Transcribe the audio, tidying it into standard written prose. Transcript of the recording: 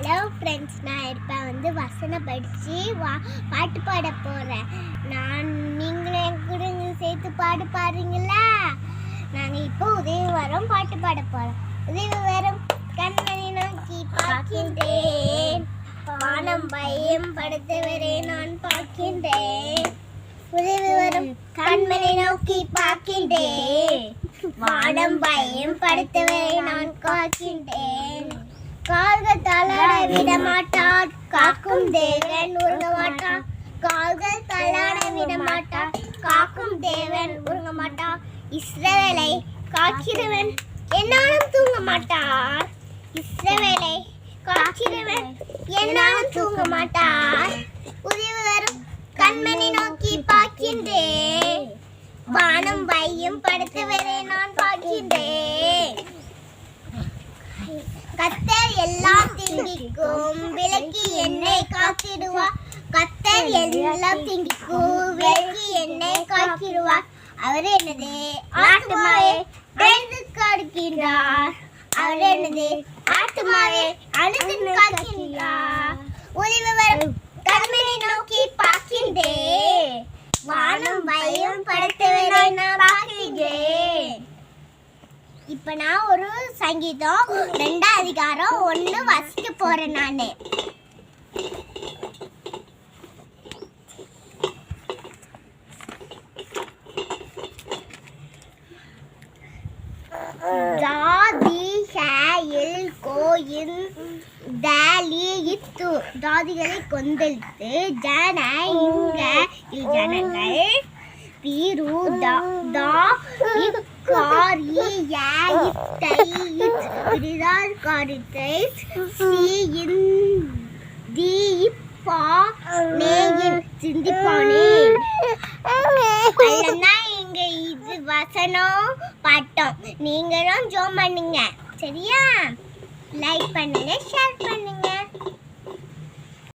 Hello friends, நான் இப்போ வசனம் படித்து பாட்டு பாட போகிறேன். நீங்களும் என் கூட சேர்த்து பாடு பாடுறீங்களா? நாங்கள் இப்போ உதவி வரோம் பாட்டு பாட போகிறோம். உதவி வரும் கண்மணி நோக்கி பார்க்கின்றேன், வானம் பயம் படுத்தவரை நான் பார்க்கின்றேன். உதவி வரும் கண்மணி நோக்கி பார்க்கின்றேன், வானம் பயம் படுத்தவரை நான் காக்கின்றேன். கால்கள் தள்ளாட விட மாட்டார், காக்கும் தேவன் உருங்க மாட்டார். கால்கள் தள்ளாட விட மாட்டார், காக்கும் தேவன் உருங்க மாட்டார். இஸ்ரவேலை காக்கிறவன் என்னாலும் தூங்க மாட்டார். இஸ்ரவேலை காக்கிறவன் என்னாலும் தூங்க மாட்டார். உதவி வரும் கண்மணி நோக்கி பார்க்கின்றேன், வானம் பையும் படுத்தவரை நான் பார்க்கின்றேன். கர்த்தர் எல்லாம் திங்கிக்கும் விலக்கி என்னை காத்திடுவார். கர்த்தர் எல்லாம் திங்கிக்கும் விலக்கி என்னை காத்திடுவார். அவர் எனது ஆத்துமாவை அழுது காக்கின்றார். அவர் எனது ஆத்துமாவை அழுது காக்கின்றார். உதவி வரும் கண்மணி நோக்கி பார்க்கின்றேன், வானம் பயம் படுத்தவரை நான் பார்க்கின்றேன். இப்போ நான் ஒரு சங்கீதம் 2 அதிகாரம் 1 வாசிக்க போறேன். நானு ஜாதிகளை கொந்தளித்து ஜனங்கள் இது வசனம் பாட்டோம். நீங்களும் ஜோம் பண்ணுங்க, சரியா? லைக் பண்ணுங்க, ஷேர் பண்ணுங்க.